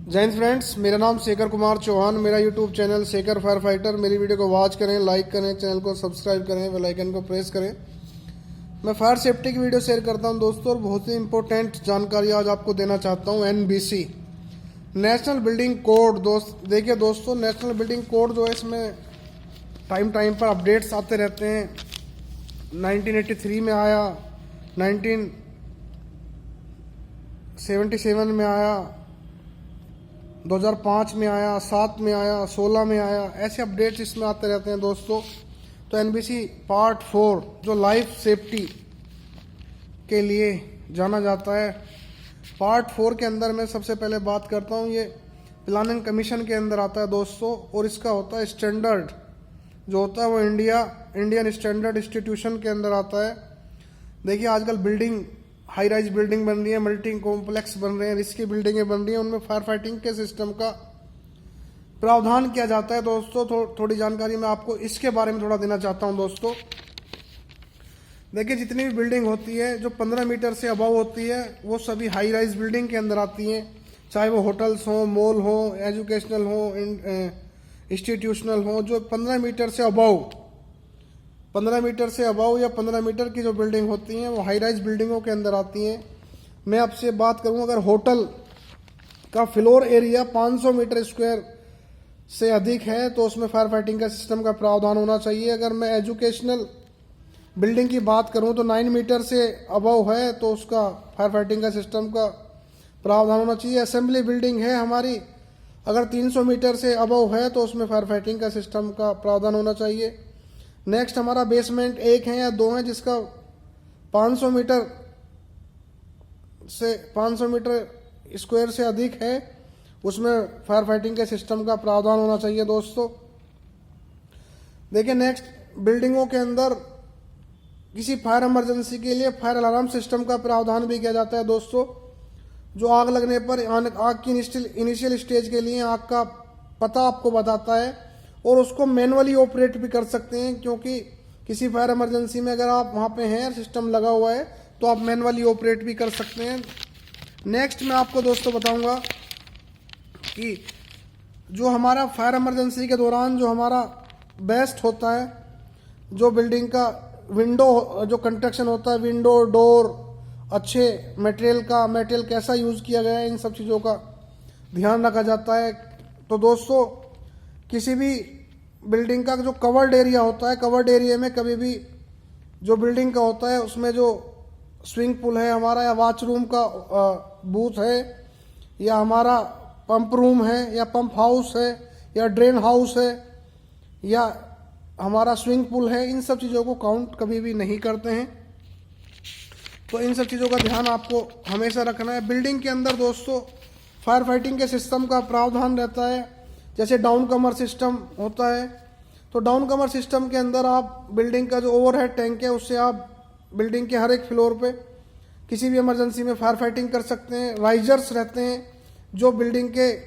जय हिंद फ्रेंड्स, मेरा नाम शेखर कुमार चौहान। मेरा YouTube channel Shekhar fire fighter. मेरी वीडियो को वॉच करें, लाइक करें, चैनल को सब्सक्राइब करें, बेल आइकन को प्रेस करें। मैं फायर सेफ्टी की वीडियो शेयर करता हूं दोस्तों, और बहुत ही इंपॉर्टेंट जानकारी आज आपको देना चाहता हूं। NBC national building code. देखिए दोस्तों, नेशनल बिल्डिंग कोड जो है, इसमें टाइम टाइम पर अपडेट्स आते रहते हैं। 1983 में आया, 1977 में आया, 2005 में आया, 7 में आया, 16 में आया, ऐसे अपडेट्स इसमें आते रहते हैं दोस्तों। तो NBC पार्ट 4 जो लाइफ सेफ्टी के लिए जाना जाता है, पार्ट 4 के अंदर मैं सबसे पहले बात करता हूँ। ये प्लानिंग कमीशन के अंदर आता है दोस्तों, और इसका होता है स्टैंडर्ड जो होता है वो इंडियन स्टैंडर्ड इंस्टीट्यूशन के अंदर आता है। देखिए आजकल बिल्डिंग, हाई राइज बिल्डिंग बन रही है, मल्टी कॉम्प्लेक्स बन रहे हैं, रिस्की बिल्डिंगें बन रही हैं, उनमें फायर फाइटिंग के सिस्टम का प्रावधान किया जाता है दोस्तों। थोड़ी जानकारी मैं आपको इसके बारे में थोड़ा देना चाहता हूं दोस्तों। देखिए जितनी भी बिल्डिंग होती है जो 15 मीटर से अबव होती है, वो सभी हाई राइज बिल्डिंग के अंदर आती हैं, चाहे वो होटल्स हो, मॉल हो, एजुकेशनल हो, इंस्टीट्यूशनल हो। जो 15 मीटर से अबव या 15 मीटर की जो बिल्डिंग होती हैं, वो हाई राइज बिल्डिंगों के अंदर आती हैं। मैं आपसे बात करूं, अगर होटल का फ्लोर एरिया 500 मीटर स्क्वायर से अधिक है तो उसमें फायर फाइटिंग का सिस्टम का प्रावधान होना चाहिए। अगर मैं एजुकेशनल बिल्डिंग की बात करूं तो 9 मीटर से अबव है तो उसका फायर फाइटिंग का सिस्टम का प्रावधान होना चाहिए। असेंबली बिल्डिंग है हमारी, अगर 300 मीटर से अबव है तो उसमें फायर फाइटिंग का सिस्टम का प्रावधान होना चाहिए। नेक्स्ट हमारा बेसमेंट 1 है या 2 है, जिसका 500 मीटर स्क्वायर से अधिक है, उसमें फायर फाइटिंग के सिस्टम का प्रावधान होना चाहिए दोस्तों। देखिए नेक्स्ट, बिल्डिंगों के अंदर किसी फायर इमरजेंसी के लिए फायर अलार्म सिस्टम का प्रावधान भी किया जाता है दोस्तों। जो आग लगने पर आग की इनिशियल स्टेज के लिए आग का पता आपको बताता है, और उसको मैनुअली ऑपरेट भी कर सकते हैं, क्योंकि किसी फायर इमरजेंसी में अगर आप वहां पे हैं, सिस्टम लगा हुआ है, तो आप मैनुअली ऑपरेट भी कर सकते हैं। नेक्स्ट मैं आपको दोस्तों बताऊंगा कि जो हमारा फायर इमरजेंसी के दौरान जो हमारा बेस्ट होता है, जो बिल्डिंग का विंडो जो कंस्ट्रक्शन होता है, विंडो, डोर, अच्छे मटेरियल कैसा यूज़ किया गया है, इन सब चीज़ों का ध्यान रखा जाता है। तो दोस्तों, किसी भी बिल्डिंग का जो कवर्ड एरिया होता है, कवर्ड एरिया में कभी भी जो बिल्डिंग का होता है, उसमें जो स्विमिंग पूल है हमारा, या वॉशरूम का बूथ है, या हमारा पंप रूम है, या पंप हाउस है, या ड्रेन हाउस है, या हमारा स्विमिंग पूल है, इन सब चीज़ों को काउंट कभी भी नहीं करते हैं। तो इन सब चीज़ों का ध्यान आपको हमेशा रखना है। बिल्डिंग के अंदर दोस्तों फायर फाइटिंग के सिस्टम का प्रावधान रहता है। जैसे डाउन कमर सिस्टम होता है, तो डाउन कमर सिस्टम के अंदर आप बिल्डिंग का जो ओवरहेड टैंक है, उससे आप बिल्डिंग के हर एक फ्लोर पे किसी भी इमरजेंसी में फायर फाइटिंग कर सकते हैं। राइजर्स रहते हैं, जो बिल्डिंग के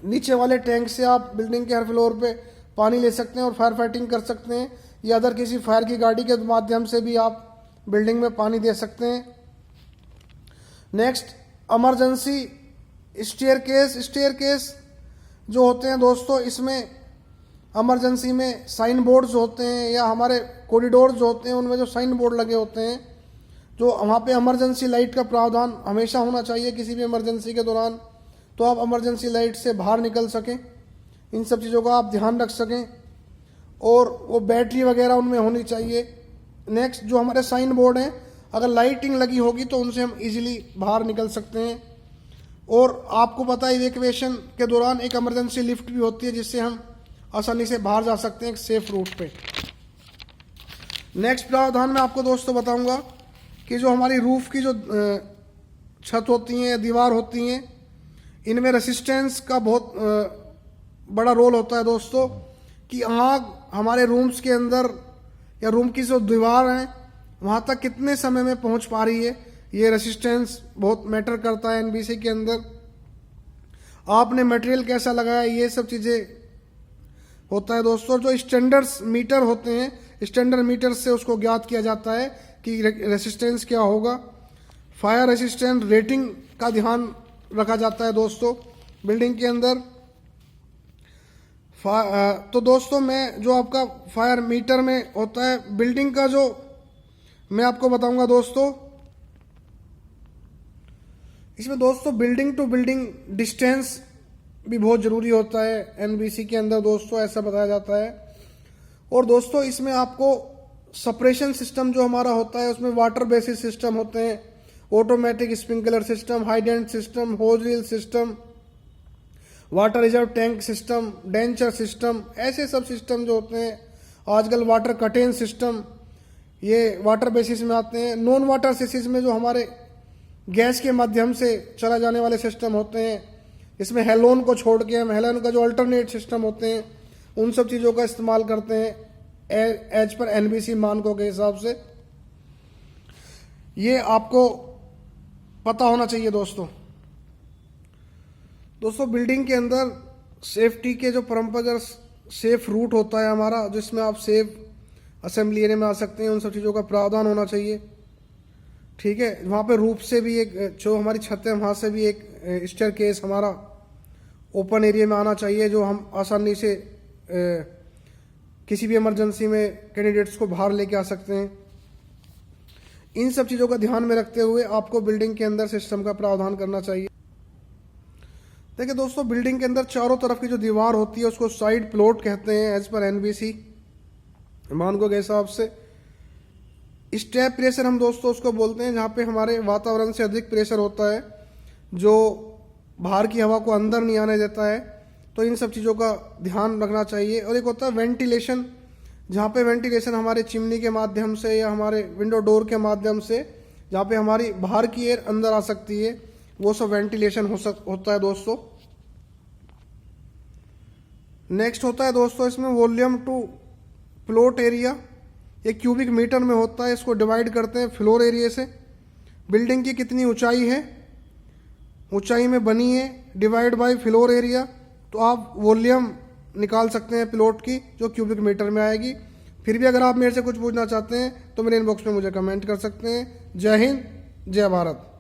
नीचे वाले टैंक से आप बिल्डिंग के हर फ्लोर पे पानी ले सकते हैं और फायर फाइटिंग कर सकते हैं, या अदर किसी फायर की गाड़ी के माध्यम से भी आप बिल्डिंग में पानी दे सकते हैं। नेक्स्ट, इमरजेंसी स्टेयरकेस जो होते हैं दोस्तों, इसमें इमरजेंसी में साइन बोर्ड्स होते हैं, या हमारे कॉरिडोर जो होते हैं उनमें जो साइन बोर्ड लगे होते हैं, जो वहाँ पे इमरजेंसी लाइट का प्रावधान हमेशा होना चाहिए किसी भी इमरजेंसी के दौरान, तो आप इमरजेंसी लाइट से बाहर निकल सकें। इन सब चीज़ों का आप ध्यान रख सकें, और वो बैटरी वगैरह उनमें होनी चाहिए। नेक्स्ट, जो हमारे साइन बोर्ड हैं, अगर लाइटिंग लगी होगी तो उनसे हम इजीली बाहर निकल सकते हैं। और आपको पता है इवैक्यूएशन के दौरान एक इमरजेंसी लिफ्ट भी होती है, जिससे हम आसानी से बाहर जा सकते हैं एक सेफ रूट पे। नेक्स्ट प्रावधान मैं आपको दोस्तों बताऊंगा कि जो हमारी रूफ की जो छत होती हैं, दीवार होती हैं, इनमें रेसिस्टेंस का बहुत बड़ा रोल होता है दोस्तों, कि आग हमारे रूम्स के अंदर या रूम की जो दीवार है वहाँ तक कितने समय में पहुँच पा रही है, ये रेसिस्टेंस बहुत मैटर करता है। NBC के अंदर आपने मटेरियल कैसा लगाया, ये सब चीज़ें होता है दोस्तों। जो स्टैंडर्ड्स मीटर होते हैं, स्टैंडर्ड मीटर से उसको ज्ञात किया जाता है कि रेसिस्टेंस क्या होगा। फायर रेसिस्टेंट रेटिंग का ध्यान रखा जाता है दोस्तों। बिल्डिंग के अंदर। तो दोस्तों मैं जो आपका फायर मीटर में होता है बिल्डिंग का, जो मैं आपको बताऊंगा दोस्तों, इसमें दोस्तों बिल्डिंग टू बिल्डिंग डिस्टेंस भी बहुत ज़रूरी होता है एनबीसी के अंदर दोस्तों, ऐसा बताया जाता है। और दोस्तों इसमें आपको सप्रेशन सिस्टम जो हमारा होता है उसमें वाटर बेसिस सिस्टम होते हैं, automatic sprinkler system, hydrant system, hose wheel system, water reserve tank system, drencher system, ऐसे सब सिस्टम जो होते हैं। आजकल वाटर कटेन सिस्टम, ये वाटर बेसिस में आते हैं। नॉन वाटर सिस्टम में जो हमारे गैस के माध्यम से चला जाने वाले सिस्टम होते हैं, इसमें हेलोन को छोड़ के हम हेलोन का जो अल्टरनेट सिस्टम होते हैं उन सब चीज़ों का इस्तेमाल करते हैं एज पर एनबीसी मानकों के हिसाब से। ये आपको पता होना चाहिए दोस्तों। बिल्डिंग के अंदर सेफ्टी के जो परंपरागत सेफ रूट होता है हमारा, जिसमें आप सेफ असेंबली एरिया में आ सकते हैं, उन सब चीज़ों का प्रावधान होना चाहिए। ठीक है, वहाँ पे रूफ से भी एक जो हमारी छत है वहाँ से भी एक स्टेयर केस हमारा ओपन एरिया में आना चाहिए, जो हम आसानी से किसी भी इमरजेंसी में कैंडिडेट्स को बाहर लेके आ सकते हैं। इन सब चीज़ों का ध्यान में रखते हुए आपको बिल्डिंग के अंदर सिस्टम का प्रावधान करना चाहिए। देखिए दोस्तों, बिल्डिंग के अंदर चारों तरफ की जो दीवार होती है उसको साइड प्लॉट कहते हैं एज पर एनबीसी मानकों के हिसाब से। स्टेप प्रेशर हम दोस्तों उसको बोलते हैं जहाँ पे हमारे वातावरण से अधिक प्रेशर होता है, जो बाहर की हवा को अंदर नहीं आने देता है। तो इन सब चीज़ों का ध्यान रखना चाहिए। और एक होता है वेंटिलेशन, जहाँ पे वेंटिलेशन हमारे चिमनी के माध्यम से या हमारे विंडो डोर के माध्यम से, जहाँ पे हमारी बाहर की एयर अंदर आ सकती है, वो सब वेंटिलेशन होता है दोस्तों। नेक्स्ट होता है दोस्तों इसमें वॉल्यूम टू प्लॉट एरिया, ये क्यूबिक मीटर में होता है। इसको डिवाइड करते हैं फ्लोर एरिया से। बिल्डिंग की कितनी ऊंचाई है, ऊंचाई में बनी है, डिवाइड बाय फ्लोर एरिया, तो आप वॉल्यूम निकाल सकते हैं प्लॉट की, जो क्यूबिक मीटर में आएगी। फिर भी अगर आप मेरे से कुछ पूछना चाहते हैं तो मेरे इनबॉक्स में मुझे कमेंट कर सकते हैं। जय हिंद, जय भारत।